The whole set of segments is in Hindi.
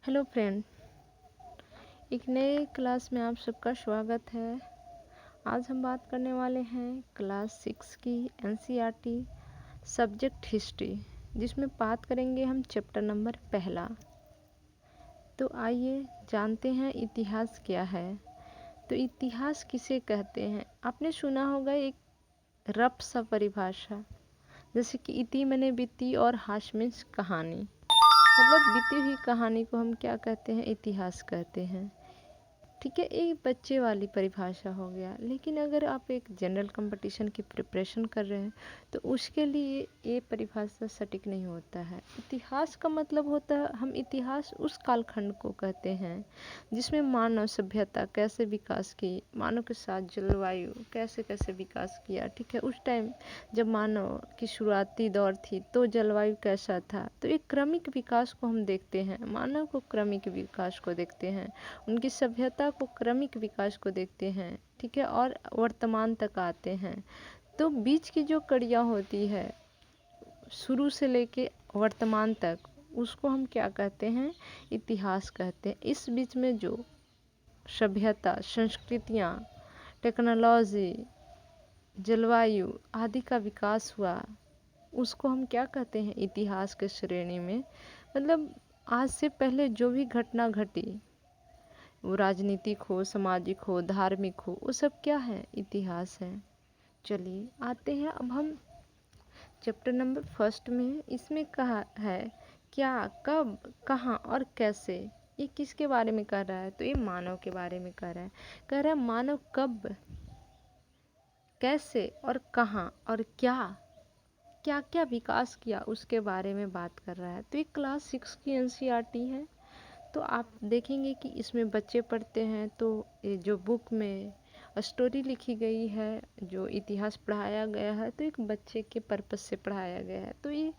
हेलो फ्रेंड, एक नए क्लास में आप सबका स्वागत है। आज हम बात करने वाले हैं क्लास 6 की एनसीईआरटी सब्जेक्ट हिस्ट्री, जिसमें बात करेंगे हम चैप्टर नंबर पहला। तो आइए जानते हैं इतिहास क्या है। तो इतिहास किसे कहते हैं? आपने सुना होगा एक रफ सा परिभाषा, जैसे कि इति मने बीती और हास मीन्स कहानी। मतलब बीती हुई कहानी को हम क्या कहते हैं? इतिहास कहते हैं। ठीक है, एक बच्चे वाली परिभाषा हो गया। लेकिन अगर आप एक जनरल कंपटीशन की प्रिपरेशन कर रहे हैं तो उसके लिए ये परिभाषा सटीक नहीं होता है। इतिहास का मतलब होता है, हम इतिहास उस कालखंड को कहते हैं जिसमें मानव सभ्यता कैसे विकास की, मानव के साथ जलवायु कैसे कैसे विकास किया। ठीक है, उस टाइम जब मानव की शुरुआती दौर थी तो जलवायु कैसा था। तो एक क्रमिक विकास को हम देखते हैं, मानव को क्रमिक विकास को देखते हैं, उनकी सभ्यता को क्रमिक विकास को देखते हैं। ठीक है, और वर्तमान तक आते हैं। तो बीच की जो कड़ियाँ होती है शुरू से लेके वर्तमान तक, उसको हम क्या कहते हैं? इतिहास कहते हैं। इस बीच में जो सभ्यता, संस्कृतियाँ, टेक्नोलॉजी, जलवायु आदि का विकास हुआ, उसको हम क्या कहते हैं? इतिहास के श्रेणी में। मतलब आज से पहले जो भी घटना घटी, वो राजनीतिक हो, सामाजिक हो, धार्मिक हो, वो सब क्या है? इतिहास है। चलिए आते हैं अब हम चैप्टर नंबर फर्स्ट में। इसमें कहा है क्या, कब, कहाँ और कैसे। ये किसके बारे में कर रहा है? तो ये मानव के बारे में कर रहा है। कह रहा है मानव कब, कैसे और कहाँ और क्या क्या क्या विकास किया, उसके बारे में बात कर रहा है। तो ये क्लास 6 की एनसीईआरटी है। तो आप देखेंगे कि इसमें बच्चे पढ़ते हैं तो ये जो बुक में स्टोरी लिखी गई है, जो इतिहास पढ़ाया गया है, तो एक बच्चे के पर्पस से पढ़ाया गया है। तो ये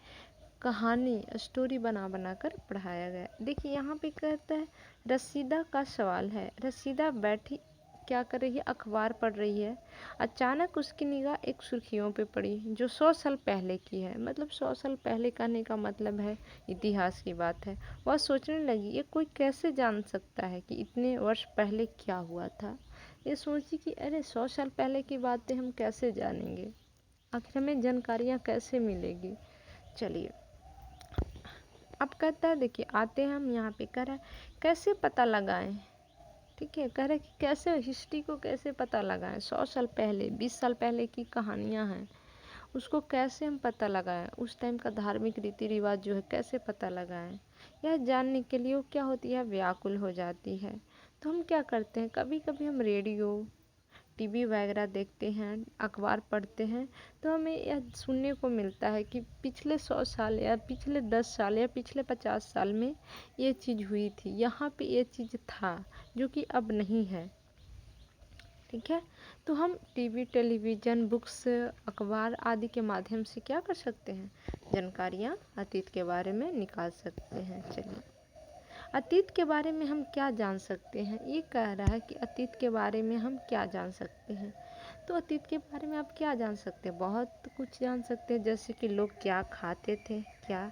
कहानी स्टोरी बना बना कर पढ़ाया गया है। देखिए यहाँ पे कहता है, रसीदा का सवाल है। रसीदा बैठी क्या कर रही है? अखबार पढ़ रही है। अचानक उसकी निगाह एक सुर्खियों पे पड़ी जो 100 साल पहले की है। मतलब 100 साल पहले कहने का मतलब है इतिहास की बात है। वह सोचने लगी, ये कोई कैसे जान सकता है कि इतने वर्ष पहले क्या हुआ था। ये सोची कि अरे 100 साल पहले की बातें हम कैसे जानेंगे, आखिर हमें जानकारियाँ कैसे मिलेगी। चलिए अब कहता है, देखिए आते हैं हम यहाँ पे। कह रहा है कैसे पता लगाएं। ठीक है, कह रहे कि कैसे हिस्ट्री को कैसे पता लगाएं। 100 साल पहले, 20 साल पहले की कहानियाँ हैं, उसको कैसे हम पता लगाएं। उस टाइम का धार्मिक रीति रिवाज जो है कैसे पता लगाएं, यह जानने के लिए वो क्या होती है? व्याकुल हो जाती है। तो हम क्या करते हैं, कभी कभी हम रेडियो, टीवी वगैरह देखते हैं, अखबार पढ़ते हैं, तो हमें यह सुनने को मिलता है कि पिछले 100 साल या पिछले 10 साल या पिछले 50 साल में ये चीज़ हुई थी, यहाँ पे ये चीज़ था, जो कि अब नहीं है। ठीक है, तो हम टीवी, टेलीविज़न, बुक्स, अखबार आदि के माध्यम से क्या कर सकते हैं? जानकारियाँ अतीत के बारे में निकाल सकते हैं। चलिए अतीत के बारे में हम क्या जान सकते हैं? ये कह रहा है कि अतीत के बारे में हम क्या जान सकते हैं। तो अतीत के बारे में आप क्या जान सकते हैं? बहुत कुछ जान सकते हैं, जैसे कि लोग क्या खाते थे, क्या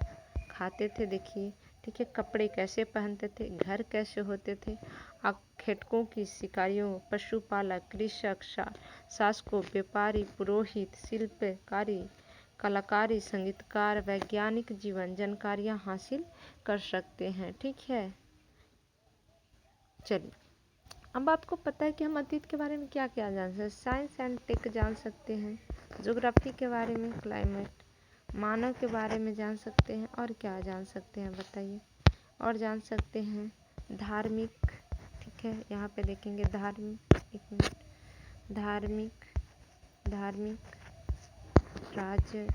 खाते थे। देखिए, ठीक है, कपड़े कैसे पहनते थे, घर कैसे होते थे, खेतकों की शिकारियों, पशुपालक, कृषक, शासकों, व्यापारी, पुरोहित, शिल्पकारी, कलाकारी, संगीतकार, वैज्ञानिक जीवन जानकारियाँ हासिल कर सकते हैं। ठीक है, चलिए अब आपको पता है कि हम अतीत के बारे में क्या क्या जान सकते हैं। साइंस एंड टेक जान सकते हैं, ज्योग्राफी के बारे में, क्लाइमेट, मानव के बारे में जान सकते हैं, और क्या जान सकते हैं बताइए। और जान सकते हैं धार्मिक। ठीक है, यहाँ पे देखेंगे धार्मिक, एक मिनट, धार्मिक, धार्मिक, राजनीतिक,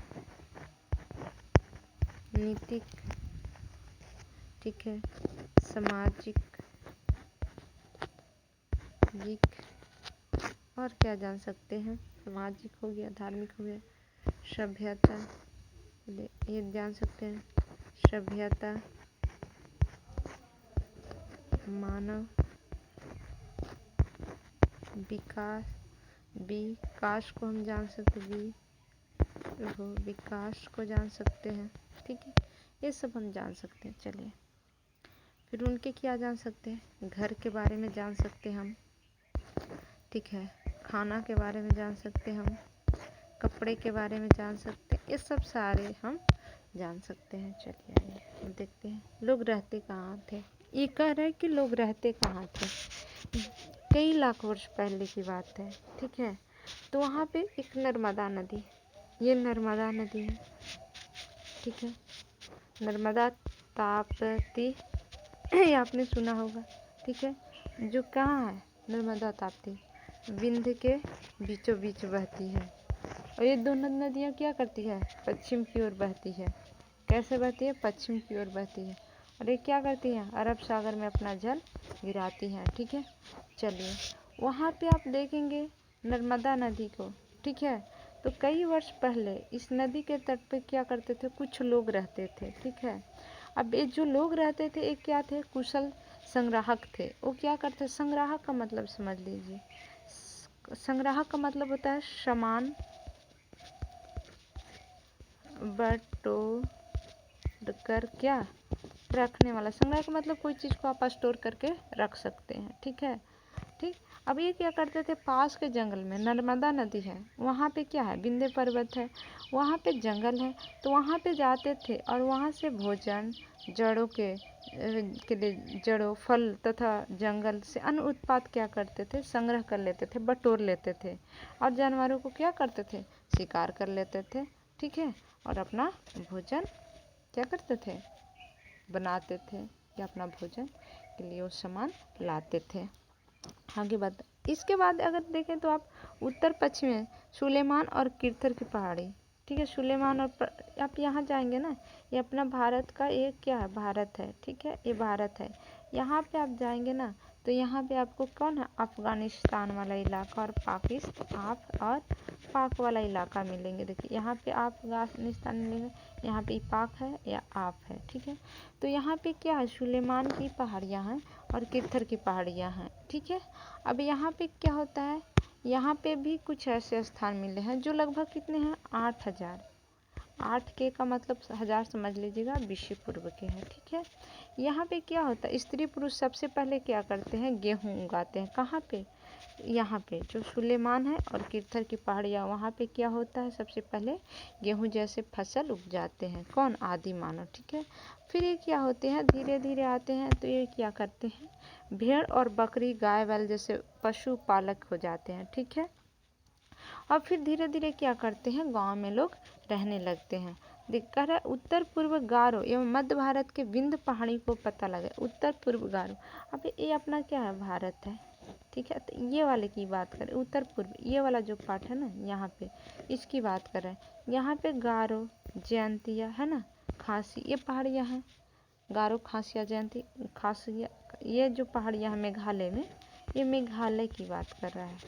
ठीक है, सामाजिक, और क्या जान सकते हैं? सामाजिक हो गया, धार्मिक हो गया, सभ्यता, ये जान सकते हैं, सभ्यता, मानव विकास, विकास को हम जान सकते विकास को जान सकते हैं। ठीक है, ये सब हम जान सकते हैं। चलिए फिर उनके क्या जान सकते हैं, घर के बारे में जान सकते हैं हम, ठीक है, खाना के बारे में जान सकते हैं हम, कपड़े के बारे में जान सकते हैं, ये सब सारे हम जान सकते हैं। चलिए आइए हम देखते हैं लोग रहते कहाँ थे। ये कह रहे हैं कि लोग रहते कहाँ थे, कई लाख वर्ष पहले की बात है, ठीक है। तो वहाँ पे एक नर्मदा नदी, ये नर्मदा नदी है, ठीक है। नर्मदा ताप्ती ये आपने सुना होगा, ठीक है। जो कहाँ है नर्मदा ताप्ती, विंध्य के बीचों बीच बहती है। और ये दोनों नदियाँ क्या करती है, पश्चिम की ओर बहती है। कैसे बहती है, पश्चिम की ओर बहती है। और ये क्या करती है, अरब सागर में अपना जल गिराती हैं, ठीक है। चलिए वहाँ पे आप देखेंगे नर्मदा नदी को, ठीक है। तो कई वर्ष पहले इस नदी के तट पे क्या करते थे, कुछ लोग रहते थे, ठीक है। अब ये जो लोग रहते थे ये क्या थे, कुशल संग्राहक थे। वो क्या करते, संग्राहक का मतलब समझ लीजिए, संग्राहक का मतलब होता है सामान बटोर कर क्या रखने वाला। संग्रह का मतलब कोई चीज़ को आप स्टोर करके रख सकते हैं, ठीक है। ठीक, अब ये क्या करते थे, पास के जंगल में नर्मदा नदी है, वहाँ पे क्या है, विंध्य पर्वत है, वहाँ पे जंगल है, तो वहाँ पे जाते थे और वहाँ से भोजन, जड़ों के लिए जड़ों, फल तथा जंगल से अन्न उत्पाद क्या करते थे, संग्रह कर लेते थे, बटोर लेते थे। और जानवरों को क्या करते थे, शिकार कर लेते थे, ठीक है। और अपना भोजन क्या करते थे, बनाते थे, या अपना भोजन के लिए वो सामान लाते थे। आगे बात, इसके बाद अगर देखें तो आप उत्तर पश्चिम में सुलेमान और किरथर की पहाड़ी, ठीक है। सुलेमान और आप यहाँ जाएंगे ना, ये अपना भारत का एक क्या है, भारत है, ठीक है, ये भारत है। यहाँ पे आप जाएंगे ना तो यहाँ पे आपको कौन है, अफगानिस्तान वाला इलाका और पाक वाला इलाका मिलेंगे। देखिए यहाँ पे अफगानिस्तान मिलेंगे, यहाँ पे पाक है या आप है, ठीक है। तो यहाँ पे क्या है, सुलेमान की पहाड़ियाँ हैं और किरथर की पहाड़ियाँ हैं, ठीक है। अब यहाँ पे क्या होता है, यहाँ पे भी कुछ ऐसे स्थान मिले हैं जो लगभग कितने हैं, 8,000, 8 का मतलब 1000 समझ लीजिएगा, बीसी पूर्व के हैं, ठीक है। यहाँ पे क्या होता है, स्त्री पुरुष सबसे पहले क्या करते हैं, गेहूँ उगाते हैं। कहाँ पे, यहाँ पे जो सुलेमान है और किरथर की पहाड़ियाँ, वहाँ पे क्या होता है, सबसे पहले गेहूँ जैसे फसल उपजाते हैं, कौन, आदि मानव, ठीक है। फिर ये क्या होते हैं, धीरे धीरे आते हैं तो ये क्या करते हैं, भेड़ और बकरी, गाय बैल जैसे पशु पालक हो जाते हैं, ठीक है। और फिर धीरे धीरे क्या करते हैं, गांव में लोग रहने लगते हैं। दिक्कत है उत्तर पूर्व गारो एवं मध्य भारत के विंध्य पहाड़ी को पता लगे, उत्तर पूर्व गारो। अब ये अपना क्या है, भारत है, ठीक है। तो ये वाले की बात करें, उत्तर पूर्व ये वाला जो पार्ट है ना, यहाँ पे इसकी बात कर रहे हैं। यहाँ पे गारो, जयंतिया है ना, खासी, ये पहाड़ियाँ हैं, गारो, खासिया, जयंती, खासिया, ये जो पहाड़ियाँ हैं मेघालय में, ये मेघालय की बात कर रहा है।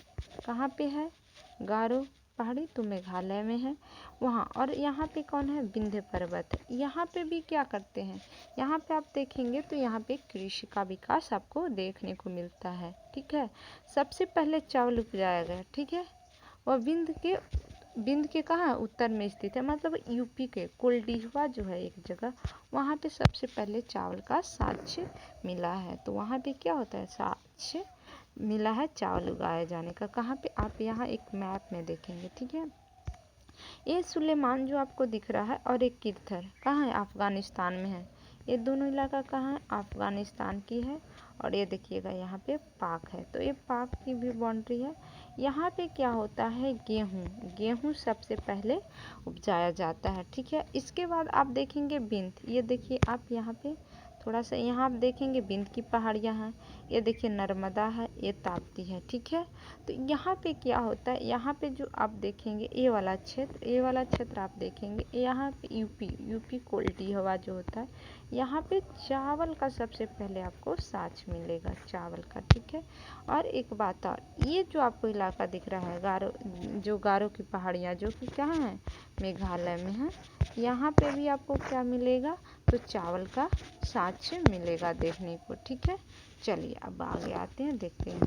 कहाँ पे है, गारो पहाड़ी तो मेघालय में है वहाँ। और यहाँ पे कौन है, विंध्य पर्वत है। यहाँ पे भी क्या करते हैं, यहाँ पे आप देखेंगे तो यहाँ पे कृषि का विकास आपको देखने को मिलता है, ठीक है। सबसे पहले चावल उपजाया गया, ठीक है। वह विंध्य के कहाँ, उत्तर में स्थित है, मतलब यूपी के कोल्डिहवा जो है एक जगह, वहाँ पे सबसे पहले चावल का साक्ष्य मिला है। तो वहाँ पे क्या होता है, साक्ष्य मिला है चावल उगाए जाने का। कहाँ पे, आप यहाँ एक मैप में देखेंगे, ठीक है। ये सुलेमान जो आपको दिख रहा है और एक किरथर कहाँ है, अफगानिस्तान में है। ये दोनों इलाका कहाँ है, अफगानिस्तान की है। और ये देखिएगा यहाँ पे पाक है, तो ये पाक की भी बाउंड्री है। यहाँ पे क्या होता है, गेहूँ सबसे पहले उपजाया जाता है, ठीक है। इसके बाद आप देखेंगे विंध्य, ये देखिए आप यहाँ पे थोड़ा सा, यहाँ आप देखेंगे विंध्य की पहाड़ियाँ हैं, ये देखिए नर्मदा है, ये ताप्ती है, ठीक है। तो यहाँ पे क्या होता है, यहाँ पे जो आप देखेंगे ये वाला क्षेत्र आप देखेंगे, यहाँ पे यूपी कोल्डिहवा जो होता है, यहाँ पे चावल का सबसे पहले आपको साक्ष मिलेगा, चावल का, ठीक है। और एक बात और, ये जो आपको इलाका दिख रहा है गारो की पहाड़ियाँ, जो कि कहाँ है, मेघालय में है, यहाँ पे भी आपको क्या मिलेगा, तो चावल का साक्ष्य मिलेगा देखने को, ठीक है। चलिए अब आगे आते हैं, देखते हैं।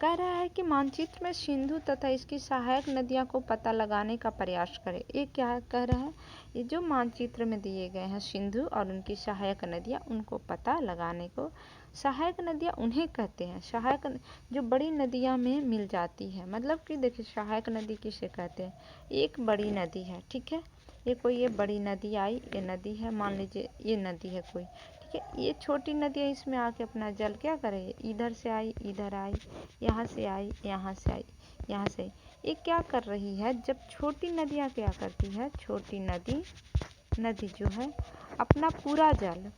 कह रहा है कि मानचित्र में सिंधु तथा इसकी सहायक नदियां को पता लगाने का प्रयास करें। ये क्या कह रहा है, ये जो मानचित्र में दिए गए हैं सिंधु और उनकी सहायक नदियां, उनको पता लगाने को, सहायक नदियां उन्हें कहते हैं, सहायक जो बड़ी नदियां में मिल जाती है। मतलब कि देखिए सहायक नदी किसे कहते हैं, एक बड़ी नदी है, ठीक है, ये बड़ी नदी आई, ये नदी है, मान लीजिए ये नदी है कोई, ठीक है, ये छोटी नदियाँ इसमें आके अपना जल क्या करे, इधर से आई, इधर आई, यहाँ से आई, यहाँ से आई, यहाँ से आई, ये क्या कर रही है, जब छोटी नदियाँ क्या करती है, छोटी नदी जो है अपना पूरा जल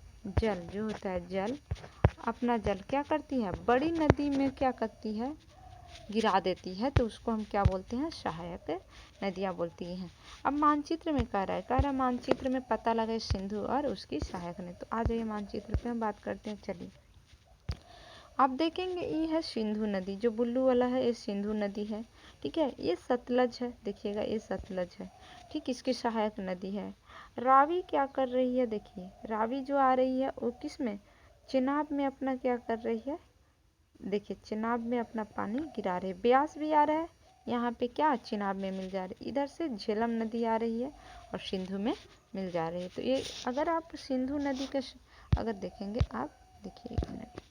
जो होता है जल, अपना जल क्या करती है, बड़ी नदी में क्या करती है, गिरा देती है, तो उसको हम क्या बोलते हैं, सहायक नदियाँ बोलती हैं। अब मानचित्र में कह रहा है मानचित्र में पता लगे सिंधु और उसकी सहायक नदी। तो आ जाइए मानचित्र पे हम बात करते हैं। चलिए आप देखेंगे ये है सिंधु नदी, जो बुल्लू वाला है ये सिंधु नदी है, ठीक है, ये सतलज है, देखिएगा ये सतलज है, ठीक, इसकी सहायक नदी है। रावी क्या कर रही है, देखिए रावी जो आ रही है वो किस में, चेनाब में अपना क्या कर रही है, देखिए चेनाब में अपना पानी गिरा रहे, ब्यास भी आ रहा है यहाँ पे, क्या चेनाब में मिल जा रही, इधर से झेलम नदी आ रही है और सिंधु में मिल जा रही है। तो ये अगर आप सिंधु नदी के अगर देखेंगे, आप देखिए एक मिनट,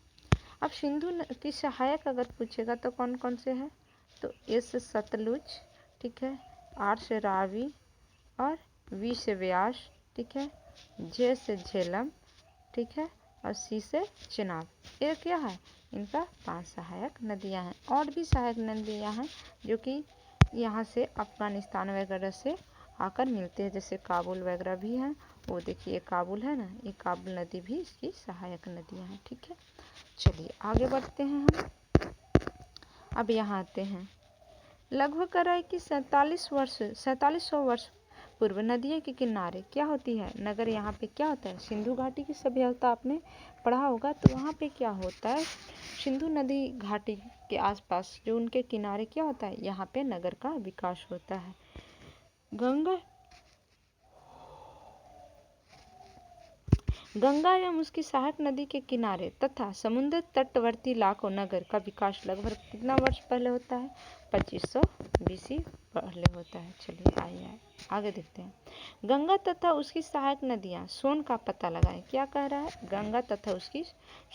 अब सिंधु की सहायक अगर पूछेगा तो कौन कौन से हैं, तो ए से सतलुज, ठीक है, आर से रावी और वी से व्यास, ठीक है, जे से झेलम, ठीक है, और सी से चेनाब। ये क्या है, इनका 5 सहायक नदियां हैं। और भी सहायक नदियां हैं जो कि यहाँ से अफगानिस्तान वगैरह से आकर मिलते हैं, जैसे काबुल वगैरह भी हैं, वो देखिए काबुल है ना, ये काबुल नदी भी इसकी सहायक नदियां हैं, ठीक है। चलिए आगे बढ़ते हैं हम, अब यहाँ आते हैं, लगभग कर रहा है कि 4700 वर्ष पूर्व नदियों के किनारे क्या होती है, नगर, यहाँ पे क्या होता है, सिंधु घाटी की सभ्यता आपने पढ़ा होगा, तो वहाँ पे क्या होता है, सिंधु नदी घाटी के आसपास जो उनके किनारे क्या होता है, यहाँ पे नगर का विकास होता है। गंगा एवं उसकी सहायक नदी के किनारे तथा समुद्र तटवर्ती इलाकों नगर का विकास लगभग कितना वर्ष पहले होता है, 2500 BC पहले होता है। चलिए आइए आगे देखते हैं, गंगा तथा उसकी सहायक नदियाँ सोन का पता लगाएं। क्या कह रहा है, गंगा तथा उसकी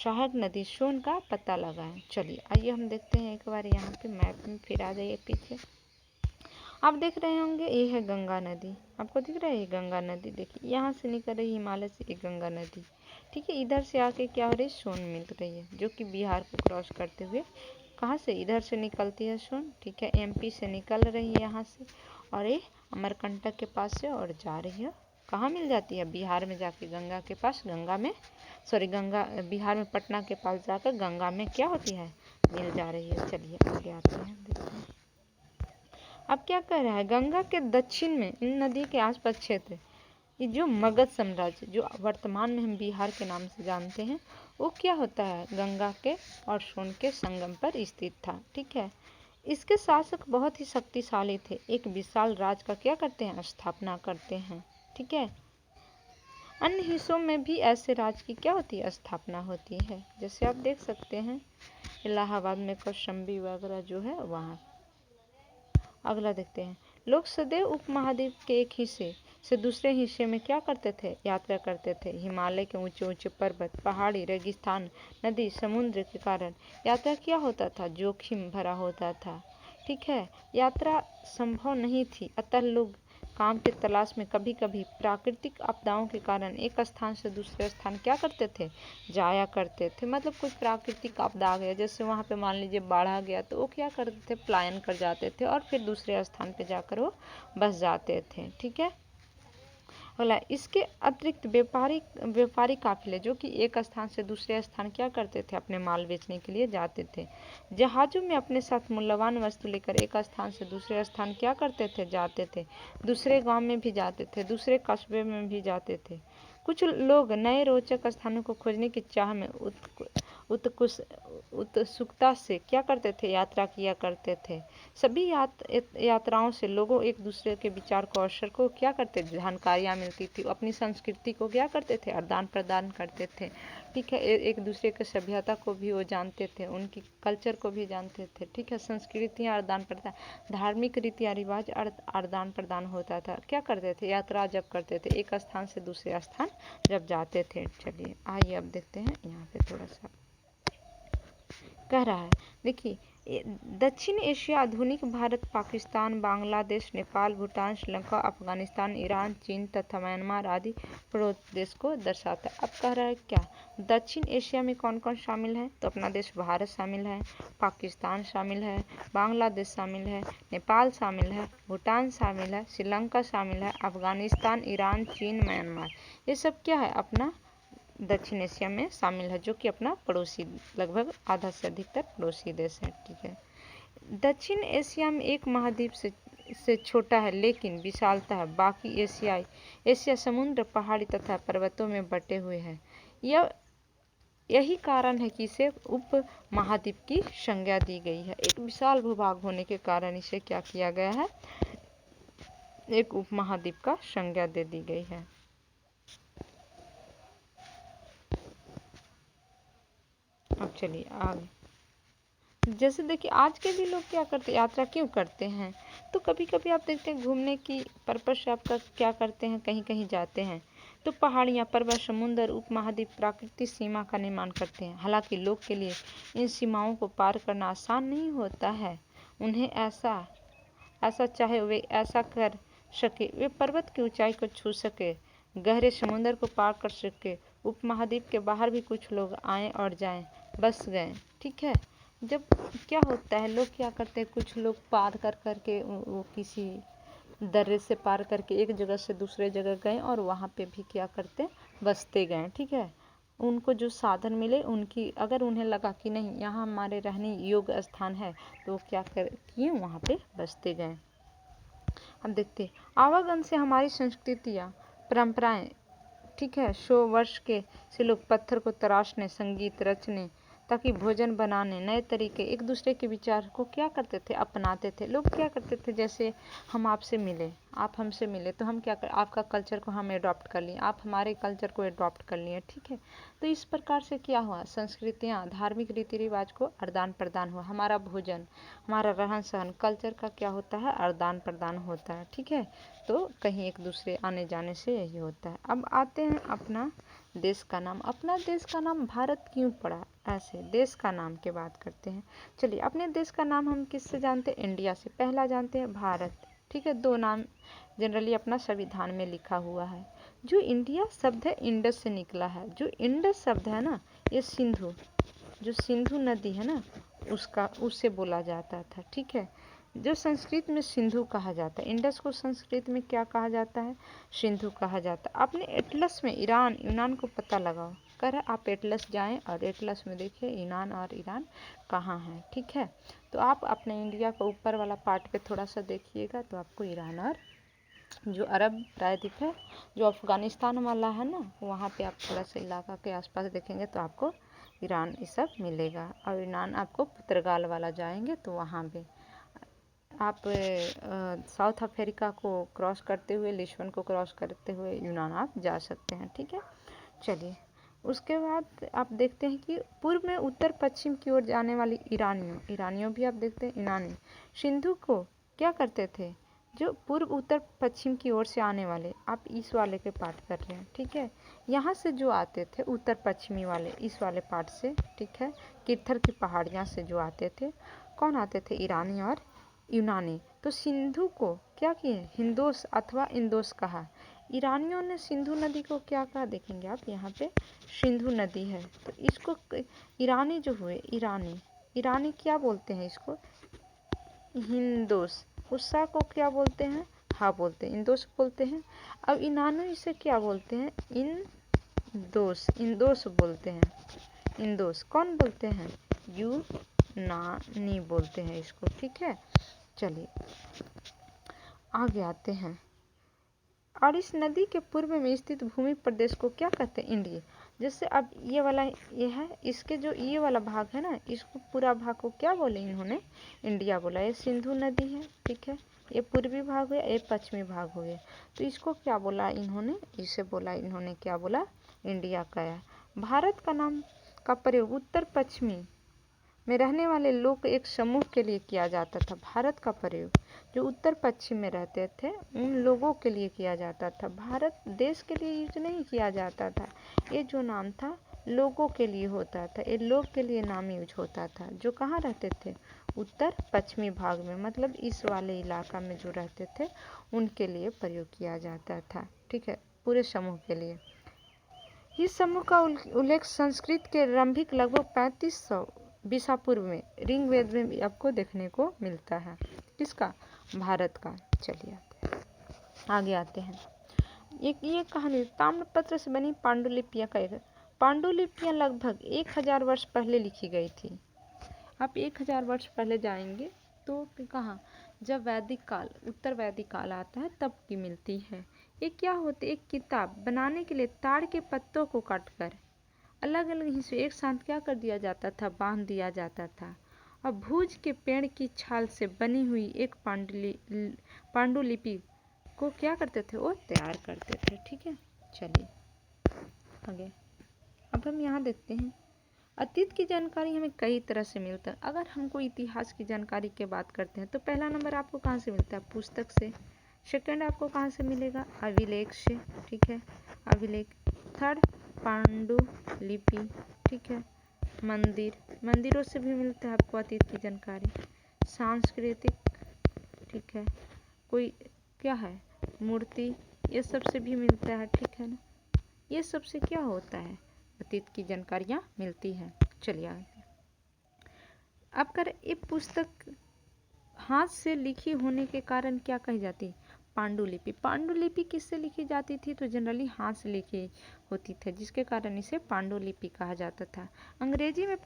सहायक नदी सोन का पता लगाएं। चलिए आइए हम देखते हैं एक बार यहाँ पे मैप में, फिर आ जाइए पीछे, आप देख रहे होंगे ये है गंगा नदी, आपको दिख रहा है ये गंगा नदी, देखिए यहाँ से निकल रही हिमालय से ये गंगा नदी, ठीक है, इधर से आके क्या हो रही है, सोन मिल रही है, जो कि बिहार को क्रॉस करते हुए कहाँ से, इधर से निकलती है सोन, ठीक है, MP से निकल रही है यहाँ से, और ये अमरकंटक के पास से और जा रही है, कहाँ मिल जाती है, बिहार में जाके गंगा के पास, गंगा बिहार में पटना के पास जाकर गंगा में क्या होती है, मिल जा रही है। चलिए आगे आते हैं, देखते हैं अब क्या कह रहा है, गंगा के दक्षिण में इन नदी के आसपास क्षेत्र, ये जो मगध साम्राज्य जो वर्तमान में हम बिहार के नाम से जानते हैं, वो क्या होता है, गंगा के और सोन के संगम पर स्थित था, ठीक है। इसके शासक बहुत ही शक्तिशाली थे, एक विशाल राज का क्या करते हैं, स्थापना करते हैं, ठीक है। अन्य हिस्सों में भी ऐसे राज की क्या होती है, स्थापना होती है, जैसे आप देख सकते हैं इलाहाबाद में कौशाम्बी वगैरह जो है वहाँ। अगला देखते हैं, लोग सदैव उपमहाद्वीप के एक हिस्से से दूसरे हिस्से में क्या करते थे, यात्रा करते थे। हिमालय के ऊंचे ऊंचे पर्वत, पहाड़ी, रेगिस्तान, नदी, समुद्र के कारण यात्रा क्या होता था, जोखिम भरा होता था, ठीक है, यात्रा संभव नहीं थी, अतः लोग काम की तलाश में कभी कभी प्राकृतिक आपदाओं के कारण एक स्थान से दूसरे स्थान क्या करते थे, जाया करते थे। मतलब कुछ प्राकृतिक आपदा आ गया, जैसे वहाँ पे मान लीजिए बाढ़ आ गया, तो वो क्या करते थे, पलायन कर जाते थे और फिर दूसरे स्थान पे जाकर वो बस जाते थे, ठीक है। अगला, इसके अतिरिक्त व्यापारी काफिले जो कि एक स्थान से दूसरे स्थान क्या करते थे, अपने माल बेचने के लिए जाते थे। जहाज़ों में अपने साथ मूल्यवान वस्तु लेकर एक स्थान से दूसरे स्थान क्या करते थे, जाते थे। दूसरे गांव में भी जाते थे, दूसरे कस्बे में भी जाते थे। कुछ लोग नए रोचक स्थानों को खोजने की चाह में उत्सुकता से क्या करते थे, यात्रा किया करते थे। सभी यात्राओं से लोगों एक दूसरे के विचार को अवसर को क्या करते थे, जानकारियाँ मिलती थी, अपनी संस्कृति को क्या करते थे, आदान प्रदान करते थे। ठीक है, एक दूसरे के सभ्यता को भी वो जानते थे, उनकी कल्चर को भी जानते थे। ठीक है, संस्कृतियाँ आदान प्रदान, धार्मिक रीतियाँ रिवाज आदान प्रदान होता था। क्या करते थे, यात्रा जब करते थे, एक स्थान से दूसरे स्थान जब जाते थे। चलिए आइए अब देखते हैं यहाँ पे थोड़ा सा कह रहा है। देखिए, दक्षिण एशिया आधुनिक भारत, पाकिस्तान, बांग्लादेश, नेपाल, भूटान, श्रीलंका, अफगानिस्तान, ईरान, चीन तथा म्यांमार आदि पड़ोसी देश को दर्शाता है। अब कह रहा है क्या, दक्षिण एशिया में कौन कौन शामिल है, तो अपना देश भारत शामिल है, पाकिस्तान शामिल है, बांग्लादेश शामिल है, नेपाल शामिल है, भूटान शामिल है, श्रीलंका शामिल है, अफगानिस्तान, ईरान, चीन, म्यांमार, ये सब क्या है, अपना दक्षिण एशिया में शामिल है, जो कि अपना पड़ोसी, लगभग आधा से अधिकतर पड़ोसी देश है। ठीक है, दक्षिण एशिया में एक महाद्वीप से छोटा है लेकिन विशालता है। बाकी एशिया समुद्र, पहाड़ी तथा पर्वतों में बटे हुए हैं। यही कारण है कि इसे उप महाद्वीप की संज्ञा दी गई है। एक विशाल भूभाग होने के कारण इसे क्या किया गया है, एक उप महाद्वीप का संज्ञा दे दी गई है। अब चलिए आगे। जैसे देखिए, आज के भी लोग क्या करते हैं, यात्रा क्यों करते हैं, तो कभी कभी आप देखते हैं घूमने की पर्पस से आपका क्या करते हैं, कहीं कहीं जाते हैं तो पहाड़ियाँ, पर्वत, समुद्र, उपमहाद्वीप, प्राकृतिक सीमा का निर्माण करते हैं। हालांकि लोग के लिए इन सीमाओं को पार करना आसान नहीं होता है। उन्हें ऐसा चाहे वे ऐसा कर सके, वे पर्वत की ऊंचाई को छू सके, गहरे समुद्र को पार कर सके। उपमहाद्वीप के बाहर भी कुछ लोग आए और जाएं, बस गए। ठीक है, जब क्या होता है, लोग क्या करते हैं, कुछ लोग पार कर करके वो किसी दर्रे से पार करके एक जगह से दूसरे जगह गए और वहाँ पे भी क्या करते, बसते गए। ठीक है, उनको जो साधन मिले, उनकी अगर उन्हें लगा कि नहीं यहाँ हमारे रहने योग्य स्थान है, तो वो क्या किए, वहाँ पे बसते गए। अब देखते, आवागमन से हमारी संस्कृतियाँ, परंपराएं, ठीक है, 100 वर्ष के से लोग पत्थर को तराशने, संगीत रचने, ताकि भोजन बनाने, नए तरीके, एक दूसरे के विचार को क्या करते थे, अपनाते थे। लोग क्या करते थे, जैसे हम आपसे मिले, आप हमसे मिले, तो हम क्या कर, आपका कल्चर को हम अडॉप्ट कर लिए, आप हमारे कल्चर को अडॉप्ट कर लिए। ठीक है, तो इस प्रकार से क्या हुआ, संस्कृतियाँ, धार्मिक रीति रिवाज को आदान प्रदान हुआ। हमारा भोजन, हमारा रहन सहन, कल्चर का क्या होता है, आदान प्रदान होता है। ठीक है, तो कहीं एक दूसरे आने जाने से यही होता है। अब आते हैं अपना देश का नाम। अपना देश का नाम भारत क्यों पड़ा, ऐसे देश का नाम की बात करते हैं। चलिए, अपने देश का नाम हम किससे जानते हैं, इंडिया से। पहला जानते हैं भारत। ठीक है, 2 नाम जनरली अपना संविधान में लिखा हुआ है। जो इंडिया शब्द है, इंडस से निकला है। जो इंडस शब्द है ना, ये सिंधु, जो सिंधु नदी है ना, उससे बोला जाता था। ठीक है, जो संस्कृत में सिंधु कहा जाता है, इंडस को संस्कृत में क्या कहा जाता है, सिंधु कहा जाता है। आपने एटलस में यूनान को पता लगाओ, कर आप एटलस जाएं और एटलस में देखिए यूनान और ईरान कहाँ है। ठीक है, तो आप अपने इंडिया का ऊपर वाला पार्ट पे थोड़ा सा देखिएगा, तो आपको ईरान और जो अरब प्रायद्वीप है, जो अफगानिस्तान वाला है ना, वहाँ पे आप थोड़ा सा इलाका के आसपास देखेंगे तो आपको ईरान ये सब मिलेगा। और यूनान आपको पुर्तगाल वाला जाएंगे तो वहाँ पे आप साउथ अफ्रीका को क्रॉस करते हुए, लिस्बन को क्रॉस करते हुए यूनान आप जा सकते हैं। ठीक है, चलिए उसके बाद आप देखते हैं कि पूर्व में उत्तर पश्चिम की ओर जाने वाली ईरानियों भी आप देखते हैं, ईरानी सिंधु को क्या करते थे, जो पूर्व उत्तर पश्चिम की ओर से आने वाले, आप इस वाले के पार्ट कर रहे हैं। ठीक है, यहाँ से जो आते थे उत्तर पश्चिमी वाले, इस वाले पार्ट से, ठीक है, किरथर की पहाड़ियाँ से जो आते थे, कौन आते थे, ईरानी और यूनानी। तो सिंधु को क्या किए, हिंदोस अथवा इंदोस कहा। ईरानियों ने सिंधु नदी को क्या कहा, देखेंगे आप यहाँ पे सिंधु नदी है, तो इसको ईरानी जो हुए, ईरानी क्या बोलते हैं, इसको हिंदोस। उषा को क्या बोलते हैं, हाँ बोलते हैं, इंदोस बोलते हैं। अब यूनानी इसे क्या बोलते हैं, इंदोस बोलते हैं। इंदोस कौन बोलते हैं, यूनानी बोलते हैं इसको। ठीक है, चलिए आगे आते हैं। और इस नदी के पूर्व में स्थित भूमि प्रदेश को क्या कहते हैं? इंडिया। जैसे अब ये वाला ये है, इसके जो ये वाला भाग है ना, इसको पूरा भाग को क्या बोले इन्होंने? इंडिया बोला। ये सिंधु नदी है, ठीक है, ये पूर्वी भाग है, ये पश्चिमी भाग हो गया, तो इसको क्या बोला इन्होंने? इसे बोला इन्होंने क्या बोला? इंडिया का है। भारत का नाम का प्रयोग उत्तर पश्चिमी में रहने वाले लोग एक समूह के लिए किया जाता था। भारत का प्रयोग जो उत्तर पश्चिम में रहते थे उन लोगों के लिए किया जाता था। भारत देश के लिए यूज नहीं किया जाता था। ये जो नाम था लोगों के लिए होता था, ये लोग के लिए नाम यूज होता था जो कहाँ रहते थे? उत्तर पश्चिमी भाग में, मतलब इस वाले इलाका में जो रहते थे उनके लिए प्रयोग किया जाता था, ठीक है, पूरे समूह के लिए। इस समूह का उल्लेख संस्कृत के रंभिक लगभग 3500 बीसा पूर्व में ऋग्वेद में भी आपको देखने को मिलता है। किसका? भारत का। चलिए आगे आते हैं। एक ये कहानी ताम्रपत्र से बनी पांडुलिपियाँ का एक। पांडुलिपियाँ लगभग 1000 वर्ष पहले लिखी गई थी। आप 1000 वर्ष पहले जाएंगे तो कहाँ? जब वैदिक काल, उत्तर वैदिक काल आता है तब की मिलती है। ये क्या होती है? एक किताब बनाने के लिए ताड़ के पत्तों को काटकर अलग अलग हिस्से एक साथ क्या कर दिया जाता था? बांध दिया जाता था। अब भूज के पेड़ की छाल से बनी हुई एक पांडुलिपि को क्या करते थे? वो तैयार करते थे, ठीक है। चलिए आगे। अब हम यहाँ देखते हैं अतीत की जानकारी हमें कई तरह से मिलता है। अगर हमको इतिहास की जानकारी की बात करते हैं तो पहला नंबर आपको कहाँ से मिलता है? पुस्तक से। सेकंड आपको कहाँ से मिलेगा? अभिलेख से, ठीक है, अभिलेख। थर्ड पांडुलिपि, ठीक है। मंदिरों से भी मिलता है आपको अतीत की जानकारी। सांस्कृतिक, ठीक है, कोई क्या है? मूर्ति, ये सब से भी मिलता है, ठीक है ना। ये सब से क्या होता है? अतीत की जानकारियाँ मिलती हैं। चलिए आगे। अब कर ये पुस्तक हाथ से लिखी होने के कारण क्या कही जाती? पांडुलिपि। पांडुलिपि किससे लिखी जाती थी? तो जनरली हाथ से लिखी होती थी, जिसके कारण इसे पांडुलिपि कहा जाता था। अंग्रेजी में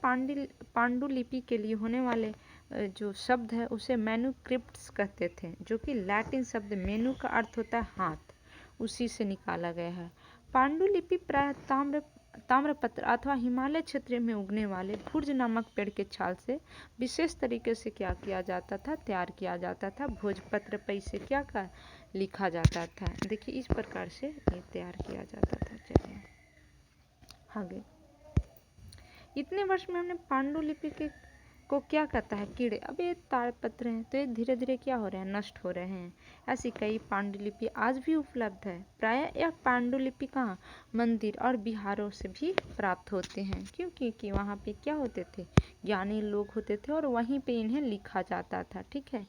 पांडुलिपि के लिए होने वाले जो शब्द है उसे मैन्युस्क्रिप्ट्स कहते थे, जो कि लैटिन शब्द मेनू का अर्थ होता है हाथ, उसी से निकाला गया है। पांडुलिपि प्राय ताम्रपत्र अथवा हिमालय क्षेत्र में उगने वाले भुर्ज नामक पेड़ के छाल से विशेष तरीके से क्या किया जाता था? तैयार किया जाता था। भोजपत्र पर इसे क्या का लिखा जाता था? देखिए इस प्रकार से ये तैयार किया जाता था। चलिए आगे। इतने वर्ष में हमने पांडुलिपि के को क्या कहता है? कीड़े। अब ये ताड़पत्र हैं तो ये धीरे धीरे क्या हो रहे हैं? नष्ट हो रहे हैं। ऐसी कई पांडुलिपि आज भी उपलब्ध है। प्रायः यह पांडुलिपि कहाँ? मंदिर और बिहारों से भी प्राप्त होते हैं। क्यों? क्योंकि वहाँ पे क्या होते थे? ज्ञानी लोग होते थे और वहीं पे इन्हें लिखा जाता था, ठीक है।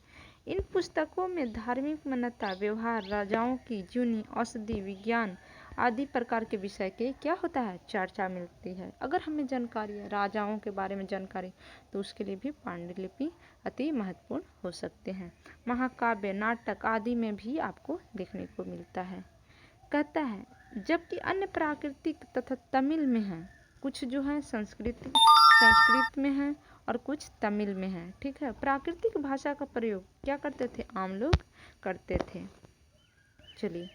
इन पुस्तकों में धार्मिक मान्यता, व्यवहार, राजाओं की जीवनी, औषधि, विज्ञान आदि प्रकार के विषय के क्या होता है? चर्चा मिलती है। अगर हमें जानकारी है राजाओं के बारे में जानकारी, तो उसके लिए भी पांडुलिपि अति महत्वपूर्ण हो सकते हैं। महाकाव्य, नाटक आदि में भी आपको देखने को मिलता है। कहता है जबकि अन्य प्राकृतिक तथा तमिल में है, कुछ जो है संस्कृत में है और कुछ तमिल में है, ठीक है। प्राकृतिक भाषा का प्रयोग क्या करते थे? आम लोग करते थे। चलिए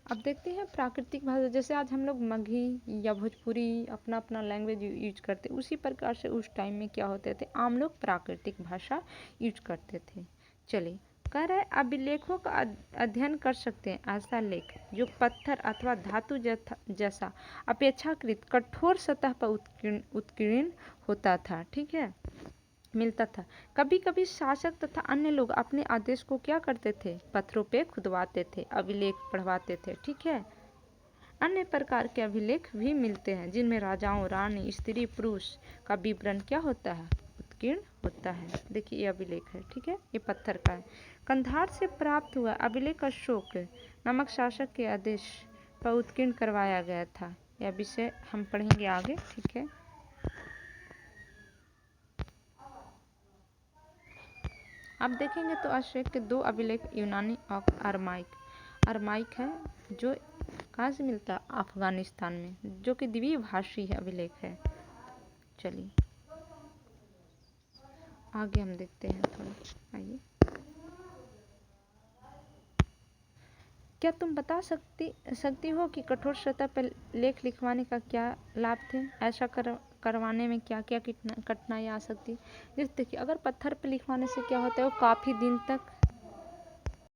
अब देखते हैं प्राकृतिक भाषा। जैसे आज हम लोग मगही या भोजपुरी अपना अपना लैंग्वेज यूज करते, उसी प्रकार से उस टाइम में क्या होते थे? आम लोग प्राकृतिक भाषा यूज करते थे। चलिए कह रहे अभिलेखों का अध्ययन कर सकते हैं ऐसा लेख जो पत्थर अथवा धातु जैसा अपेक्षाकृत कठोर सतह पर उत्कीर्ण होता था, ठीक है, मिलता था। कभी कभी शासक तथा अन्य लोग अपने आदेश को क्या करते थे? पत्थरों पे खुदवाते थे, अभिलेख पढ़वाते थे, ठीक है। अन्य प्रकार के अभिलेख भी मिलते हैं जिनमें राजाओं, रानी, स्त्री, पुरुष का विवरण क्या होता है? उत्कीर्ण होता है। देखिए ये अभिलेख है, ठीक है, ये पत्थर का है। कंधार से प्राप्त हुआ अभिलेख अशोक नामक शासक के आदेश पर उत्कीर्ण करवाया गया था। यह विषय हम पढ़ेंगे आगे, ठीक है। आप देखेंगे तो अशोक के 2 अभिलेख यूनानी और अरमाइक है, जो कहाँ से मिलता है? अफगानिस्तान में, जो कि द्विभाषी है अभिलेख है। चलिए आगे हम देखते हैं थोड़ा, आइए। क्या तुम बता सकती हो कि कठोर सतह पर लेख लिखवाने का क्या लाभ थे? ऐसा करवाने में क्या-क्या कठिनाई आ सकती है? जैसे देखिए, अगर पत्थर पे लिखवाने से क्या होता है, वो काफ़ी दिन तक